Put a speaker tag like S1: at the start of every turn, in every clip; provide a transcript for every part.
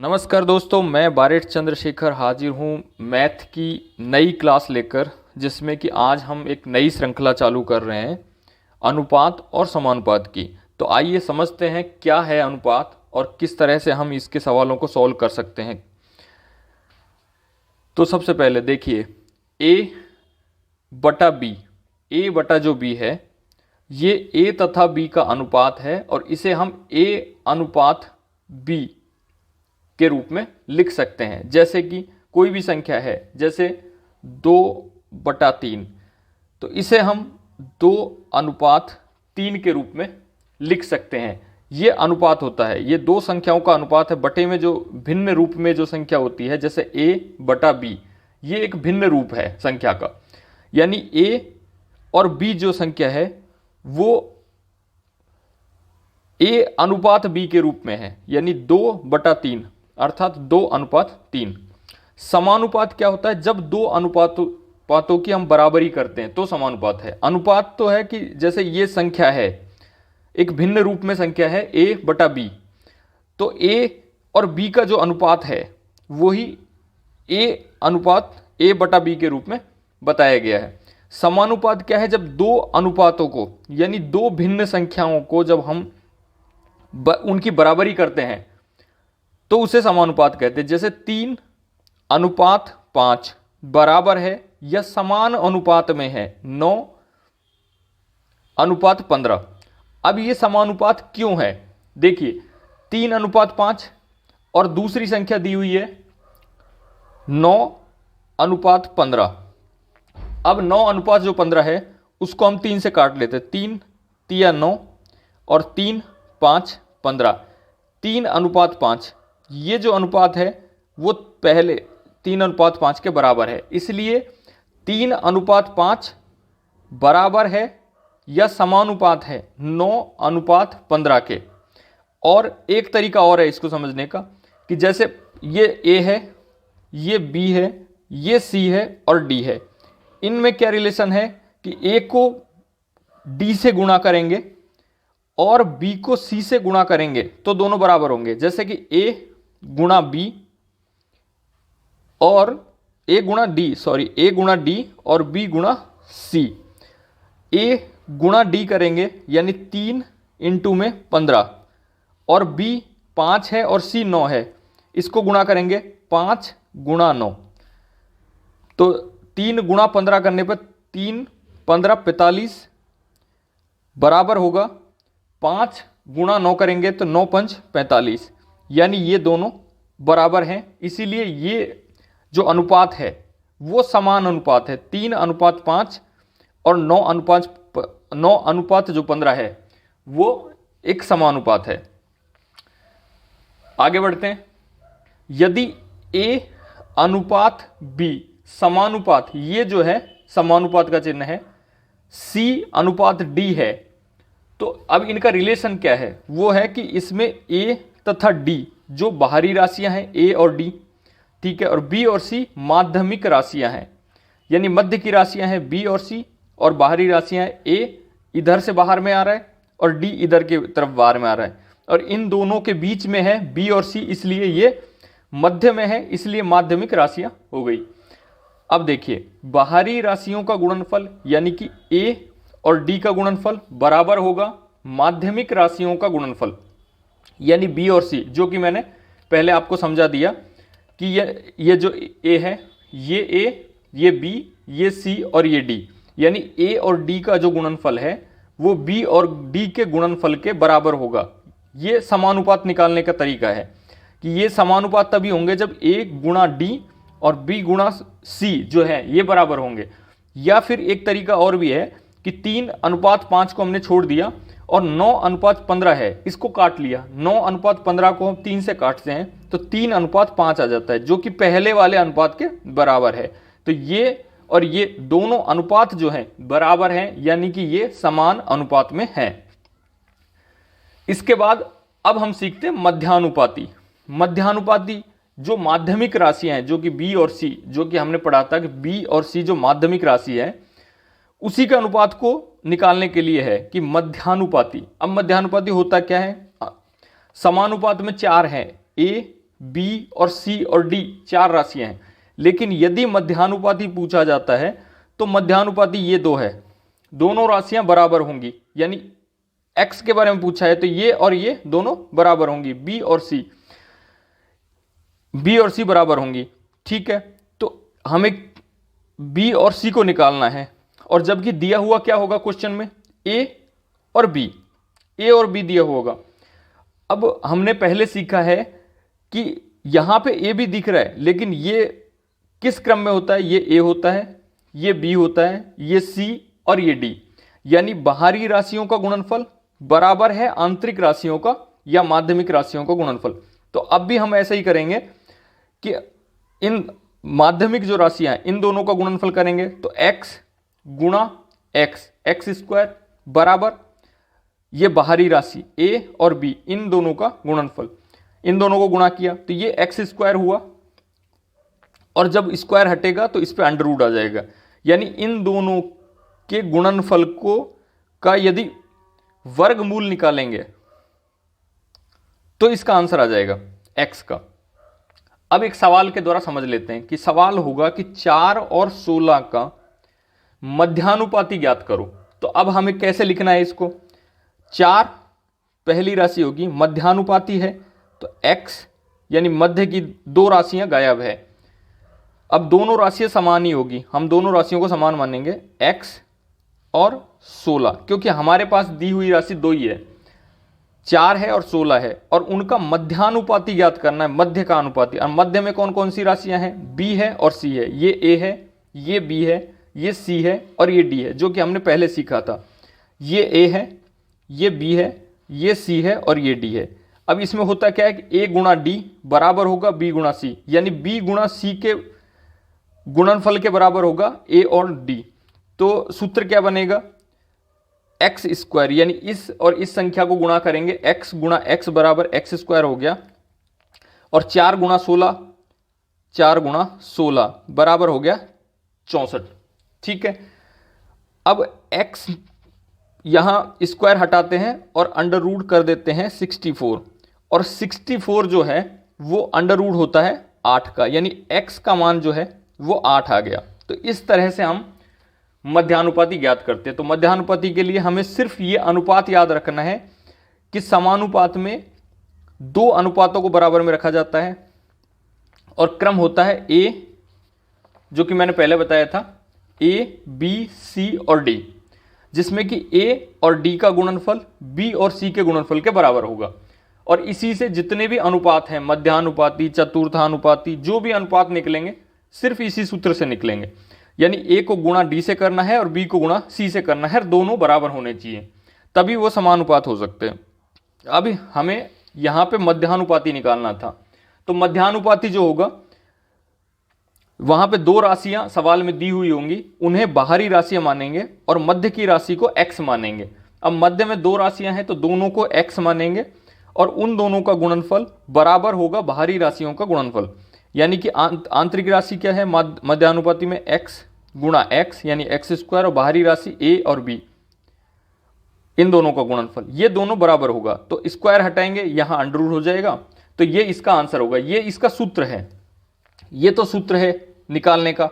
S1: नमस्कार दोस्तों, मैं बारेट चंद्रशेखर हाजिर हूँ मैथ की नई क्लास लेकर, जिसमें कि आज हम एक नई श्रृंखला चालू कर रहे हैं अनुपात और समानुपात की। तो आइए समझते हैं क्या है अनुपात और किस तरह से हम इसके सवालों को सॉल्व कर सकते हैं। तो सबसे पहले देखिए a बटा b, a बटा जो b है ये a तथा b का अनुपात है और इसे हम a अनुपात b के रूप में लिख सकते हैं। जैसे कि कोई भी संख्या है, जैसे 2/3, तो इसे हम 2:3 के रूप में लिख सकते हैं। ये अनुपात होता है, ये दो संख्याओं का अनुपात है। बटे में जो भिन्न रूप में जो संख्या होती है, जैसे a बटा b, ये एक भिन्न रूप है संख्या का, यानी a और b जो संख्या है वो a अनुपात b के रूप में है, यानी 2/3 अर्थात 2:3। समानुपात क्या होता है? जब दो अनुपातों की हम बराबरी करते हैं तो समानुपात है। अनुपात तो है कि जैसे ये संख्या है, एक भिन्न रूप में संख्या है a बटा b, तो a और b का जो अनुपात है वही a अनुपात a बटा b के रूप में बताया गया है। समानुपात क्या है? जब दो अनुपातों को, यानी दो भिन्न संख्याओं को जब हम उनकी बराबरी करते हैं तो उसे समानुपात कहते हैं। जैसे 3:5 बराबर है या समान अनुपात में है 9:15। अब ये समानुपात क्यों है? देखिए 3:5 और दूसरी संख्या दी हुई है 9:15। अब 9:15 है उसको हम 3 से काट लेते हैं। 3 तिया 9 और 3 5 15। 3:5 ये जो अनुपात है वो पहले 3:5 के बराबर है, इसलिए 3:5 बराबर है या समानुपात है 9:15 के। और एक तरीका और है इसको समझने का कि जैसे ये a है, ये b है, ये c है और d है। इनमें क्या रिलेशन है कि a को d से गुणा करेंगे और b को c से गुणा करेंगे तो दोनों बराबर होंगे। जैसे कि a गुणा b और a गुणा d और b गुणा c। a गुणा d करेंगे यानी 3 इंटू में 15, और b 5 है और c 9 है, इसको गुणा करेंगे 5 गुणा 9, तो 3 गुणा 15 करने पर 3 15 45 बराबर होगा 5 गुणा 9 करेंगे तो 9 5 45, यानी ये दोनों बराबर हैं। इसीलिए ये जो अनुपात है वो समान अनुपात है। 3:5 और 9 जो 15 है वो एक समानुपात है। आगे बढ़ते हैं। यदि a अनुपात b समानुपात, ये जो है समानुपात का चिन्ह है, c अनुपात d है, तो अब इनका रिलेशन क्या है? वो है कि इसमें a तथा d जो बाहरी राशियां हैं a और d, ठीक है, और b और c माध्यमिक राशियां हैं, यानी मध्य की राशियां हैं b और c, और बाहरी राशियां हैं a इधर से बाहर में आ रहा है और d इधर के तरफ बाहर में आ रहा है, और इन दोनों के बीच में है b और c, इसलिए ये मध्य में है, इसलिए माध्यमिक राशियां हो गई। अब देखिए बाहरी राशियों का गुणनफल यानी कि a और d का गुणनफल बराबर होगा माध्यमिक राशियों का गुणनफल यानी b और c, जो कि मैंने पहले आपको समझा दिया कि ये जो a है, ये a, ये b, ये c और ये d, यानी a और d का जो गुणनफल है वो b और d के गुणनफल के बराबर होगा। ये समानुपात निकालने का तरीका है कि ये समानुपात तभी होंगे जब a गुणा d और b गुणा c जो है ये बराबर होंगे। या फिर एक तरीका और भी है कि 3:5 को हमने छोड़ दिया और 9:15 है, इसको काट लिया। 9:15 को हम 3 से काटते हैं तो 3:5 आ जाता है, जो कि पहले वाले अनुपात के बराबर है। तो ये और ये दोनों अनुपात जो हैं बराबर हैं, यानी कि ये समान अनुपात में हैं। इसके बाद अब हम सीखते हैं मध्यानुपाती। मध्यानुपाती जो माध्यमिक राशियां हैं, जो कि b और c, जो कि हमने पढ़ा था कि b और c जो माध्यमिक राशि है उसी के अनुपात को निकालने के लिए है कि मध्यानुपाती। अब मध्यानुपाती होता क्या है? समानुपात में 4 हैं, a बी और सी और डी 4 राशियां हैं, लेकिन यदि मध्यानुपाती पूछा जाता है तो मध्यानुपाती ये 2 है, दोनों राशियां बराबर होंगी। यानी एक्स के बारे में पूछा है तो ये और ये दोनों बराबर होंगी, बी और सी बराबर होंगी। ठीक है, तो हमें बी और सी को निकालना है, और जबकि दिया हुआ क्या होगा क्वेश्चन में, ए और बी दिया होगा। अब हमने पहले सीखा है कि यहां पे ए भी दिख रहा है, लेकिन ये किस क्रम में होता है, ये ए होता है, ये बी होता है, ये सी और ये डी। यानी बाहरी राशियों का गुणनफल बराबर है आंतरिक राशियों का या माध्यमिक राशियों का गुणनफल। तो अब भी हम ऐसा ही करेंगे कि इन माध्यमिक जो राशियां हैं इन दोनों का गुणनफल करेंगे, तो x गुणा एक्स स्क्वायर बराबर ये बाहरी राशि a और b इन दोनों का गुणनफल, इन दोनों को गुणा किया तो ये एक्स स्क्वायर हुआ, और जब स्क्वायर हटेगा तो इस पे अंडर रूट आ जाएगा। यानी इन दोनों के गुणनफल का यदि वर्गमूल निकालेंगे तो इसका आंसर आ जाएगा x का। अब एक सवाल के द्वारा समझ लेते हैं कि सवाल होगा कि 4 और 16 का मध्यानुपाती ज्ञात करो। तो अब हमें कैसे लिखना है इसको, 4 पहली राशि होगी, मध्यानुपाती है तो x यानी मध्य की 2 राशियां गायब है। अब दोनों राशियां समान ही होगी, हम दोनों राशियों को समान मानेंगे, x और 16, क्योंकि हमारे पास दी हुई राशि 2 ही है, 4 है और 16 है, और उनका मध्यानुपाती ज्ञात करना है, मध्य का अनुपाती। और मध्य में कौन कौन सी राशियां हैं, b है और c है, ये a है, ये b है, ये c है और ये d है, जो कि हमने पहले सीखा था। ये a है, ये b है, ये c है और ये d है। अब इसमें होता क्या है कि a गुणा d बराबर होगा b गुणा c, यानी b गुणा c के गुणनफल के बराबर होगा a और d। तो सूत्र क्या बनेगा, एक्स स्क्वायर, यानी इस और इस संख्या को गुणा करेंगे, x गुणा x बराबर एक्स स्क्वायर हो गया, और 4 गुणा 16 बराबर हो गया 64। ठीक है, अब x यहां स्क्वायर हटाते हैं और अंडर रूट कर देते हैं 64, और 64 जो है वो अंडर रूट होता है 8 का, यानी x का मान जो है वो 8 आ गया। तो इस तरह से हम मध्यानुपाती ज्ञात करते हैं। तो मध्यानुपाती के लिए हमें सिर्फ ये अनुपात याद रखना है कि समानुपात में 2 अनुपातों को बराबर में रखा जाता है, और क्रम होता है a, जो कि मैंने पहले बताया था, a, b, c और d, जिसमें कि a और d का गुणनफल b और c के गुणनफल के बराबर होगा। और इसी से जितने भी अनुपात हैं, मध्यानुपाती, चतुर्थानुपाती, जो भी अनुपात निकलेंगे सिर्फ इसी सूत्र से निकलेंगे। यानी a को गुणा d से करना है और b को गुणा c से करना है, दोनों बराबर होने चाहिए, तभी वो समानुपात हो सकते हैं। अब हमें यहां पे मध्यानुपाती निकालना था, तो मध्यानुपाती जो होगा वहां पे 2 राशियां सवाल में दी हुई होंगी, उन्हें बाहरी राशियां मानेंगे और मध्य की राशि को x मानेंगे। अब मध्य में 2 राशियां हैं तो दोनों को x मानेंगे, और उन दोनों का गुणनफल बराबर होगा बाहरी राशियों का गुणनफल। यानी कि आंतरिक राशि क्या है मध्यानुपाती में, x गुणा x यानी एक्स स्क्वायर, और बाहरी राशि a और b, इन दोनों का गुणनफल, ये दोनों बराबर होगा। तो स्क्वायर हटाएंगे, यहां अंडर रूट हो जाएगा, तो ये इसका आंसर होगा। ये इसका सूत्र है, ये तो सूत्र है निकालने का।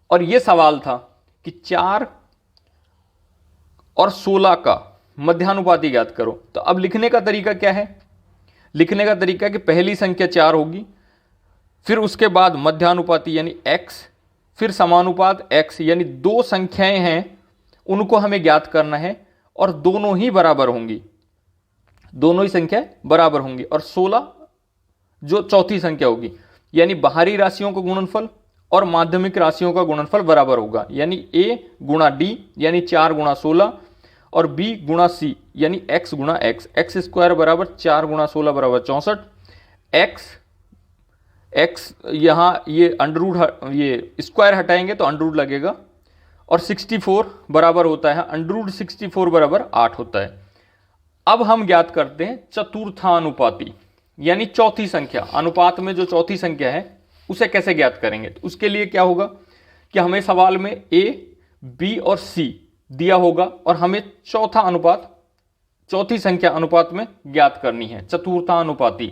S1: और ये सवाल था कि 4 और 16 का मध्यानुपाती ज्ञात करो। तो अब लिखने का तरीका क्या है, लिखने का तरीका कि पहली संख्या 4 होगी, फिर उसके बाद मध्यानुपाती यानी x, फिर समानुपात x, यानी 2 संख्याएं हैं उनको हमें ज्ञात करना है, और दोनों ही बराबर होंगी, दोनों ही संख्याएं बराबर होंगी। और 16 जो चौथी संख्या होगी, यानी बाहरी राशियों का गुणनफल और माध्यमिक राशियों का गुणनफल बराबर होगा। यानी a गुणा d यानी 4 गुणा 16, और b गुणा c यानी x गुणा x, एक्स स्क्वायर बराबर 4 गुणा 16 बराबर 64। x यहाँ ये अंडर रूट, ये स्क्वायर हटाएंगे तो अंडर रूट लगेगा, और 64 बराबर होता है अंडर रूट 64 बराबर 8 होता है। अब हम ज्ञात करते हैं चतुर्थानुपाती, यानी चौथी संख्या, अनुपात में जो चौथी संख्या है उसे कैसे ज्ञात करेंगे। तो उसके लिए क्या होगा कि हमें सवाल में a, b और c दिया होगा, और हमें चौथा अनुपात, चौथी संख्या अनुपात में ज्ञात करनी है, चतुर्थानुपाती।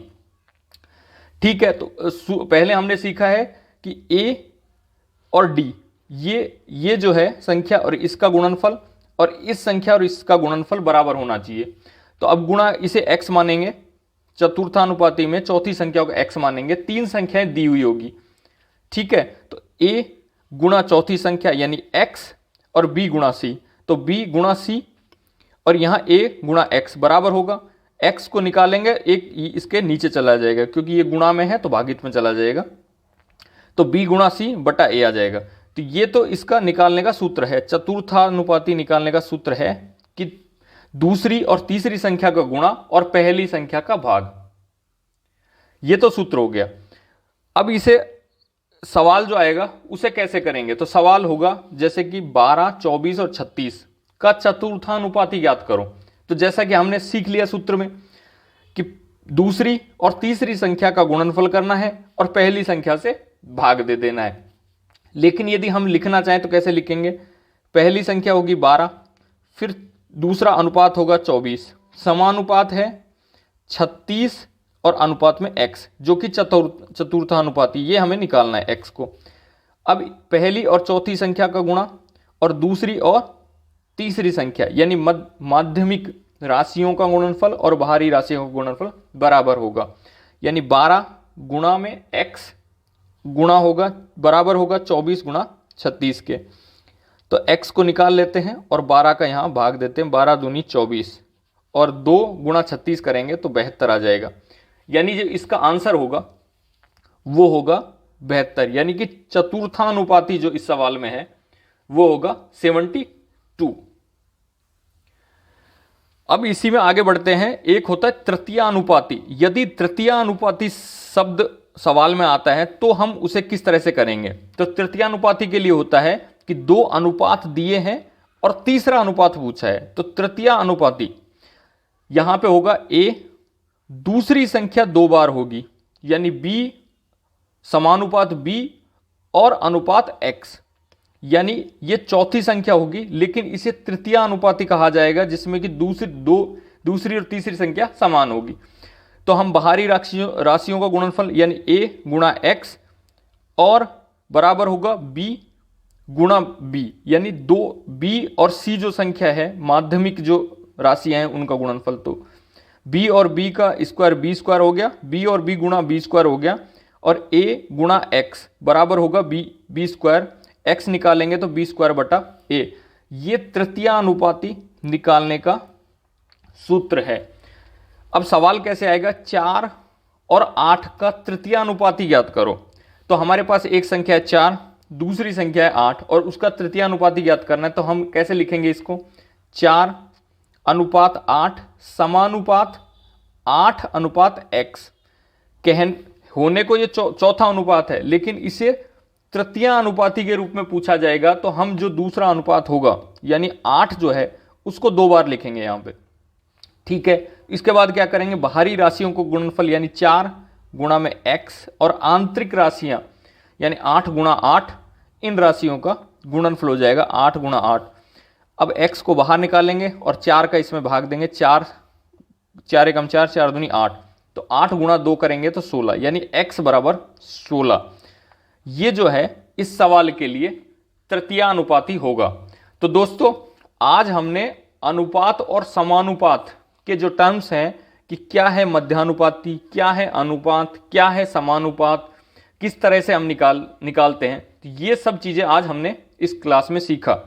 S1: ठीक है, तो पहले हमने सीखा है कि a और d ये जो है संख्या और इसका गुणनफल और इस संख्या और इसका गुणनफल बराबर होना चाहिए। तो अब गुणा इसे x मानेंगे, चतुर्थानुपाती में चौथी संख्या को x मानेंगे, तीन संख्याएं दी हुई होगी। ठीक है, तो a गुणा चौथी संख्या यानी x और b गुणा c, तो b गुणा c और यहां a गुणा x बराबर होगा, x को निकालेंगे एक इसके नीचे चला जाएगा क्योंकि ये गुणा में है तो भागित में चला जाएगा, तो b गुणा c बटा a आ जाएगा। तो ये तो इसका निकालने का सूत्र है, चतुर्थानुपाती निकालने का सूत्र है कि दूसरी और तीसरी संख्या का गुणा और पहली संख्या का भाग, ये तो सूत्र हो गया। अब इसे सवाल जो आएगा उसे कैसे करेंगे, तो सवाल होगा जैसे कि 12, 24 और 36 का चतुर्थानुपाती ज्ञात करो। तो जैसा कि हमने सीख लिया सूत्र में कि दूसरी और तीसरी संख्या का गुणनफल करना है और पहली संख्या से भाग दे देना है। लेकिन यदि हम लिखना चाहें तो कैसे लिखेंगे, पहली संख्या होगी 12, फिर दूसरा अनुपात होगा 24, समानुपात है 36 और अनुपात में x जो कि चतुर्थानुपाती, ये हमें निकालना है x को। अब पहली और चौथी संख्या का गुणा और दूसरी और तीसरी संख्या यानी माध्यमिक राशियों का गुणनफल और बाहरी राशियों का गुणनफल बराबर होगा, यानी 12 गुणा में x गुणा होगा बराबर होगा 24 गुणा 36 के। तो x को निकाल लेते हैं और 12 का यहां भाग देते हैं, 12 दूनी 24 और 2 गुणा 36 करेंगे तो 72 आ जाएगा, यानी जो इसका आंसर होगा वो होगा 72, यानी कि चतुर्थानुपाती जो इस सवाल में है वो होगा 72। अब इसी में आगे बढ़ते हैं, एक होता है तृतीयानुपाती। यदि तृतीयानुपाती शब्द सवाल में आता है तो हम उसे किस तरह से करेंगे, तो तृतीयानुपाती के लिए होता है कि दो अनुपात दिए हैं और तीसरा अनुपात पूछा है। तो तृतीयानुपाती यहां पे होगा a, दूसरी संख्या 2 बार होगी यानी b समानुपात b और अनुपात x, यानी ये चौथी संख्या होगी लेकिन इसे तृतीयानुपाती कहा जाएगा जिसमें कि दूसरी और तीसरी संख्या समान होगी। तो हम बाहरी राशियों का गुणनफल यानी a गुणा x और बराबर होगा b गुणा b, यानी दो b और c जो संख्या है माध्यमिक जो राशियां हैं उनका गुणनफल। तो b और b का स्क्वायर b स्क्वायर हो गया, b और b गुणा b स्क्वायर हो गया और a गुणा x बराबर होगा b स्क्वायर, x निकालेंगे तो b स्क्वायर बटा a। ये तृतीयानुपाती निकालने का सूत्र है। अब सवाल कैसे आएगा, 4 और 8 का तृतीयानुपाती ज्ञात करो। तो हमारे पास एक संख्या है 4, दूसरी संख्या है 8 और उसका तृतीयानुपाती ज्ञात करना है। तो हम कैसे लिखेंगे इसको, 4 अनुपात 8 समानुपात 8 अनुपात x। होने को ये चौथा अनुपात है लेकिन इसे तृतीयानुपाती के रूप में पूछा जाएगा, तो हम जो दूसरा अनुपात होगा यानी 8 जो है उसको 2 बार लिखेंगे यहां पे। ठीक है, इसके बाद क्या करेंगे, बाहरी राशियों को गुणनफल यानी 4 गुणा में x और आंतरिक राशियां यानी 8 गुणा 8, इन राशियों का गुणनफल हो जाएगा 8 गुणा 8। अब x को बाहर निकालेंगे और 4 का इसमें भाग देंगे, 4 एकम 4, 4 दूनी 8, तो 8 गुणा 2 करेंगे तो 16, यानी x बराबर 16। ये जो है इस सवाल के लिए तृतीयानुपाती होगा। तो दोस्तों आज हमने अनुपात और समानुपात के जो टर्म्स हैं कि क्या है मध्यानुपाती, क्या है अनुपात, क्या है समानुपात, किस तरह से हम निकालते हैं, तो ये सब चीजें आज हमने इस क्लास में सीखा।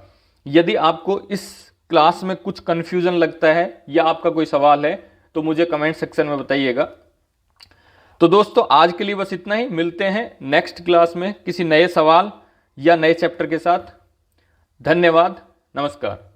S1: यदि आपको इस क्लास में कुछ कंफ्यूजन लगता है या आपका कोई सवाल है तो मुझे कमेंट सेक्शन में बताइएगा। तो दोस्तों आज के लिए बस इतना ही, मिलते हैं नेक्स्ट क्लास में किसी नए सवाल या नए चैप्टर के साथ। धन्यवाद, नमस्कार।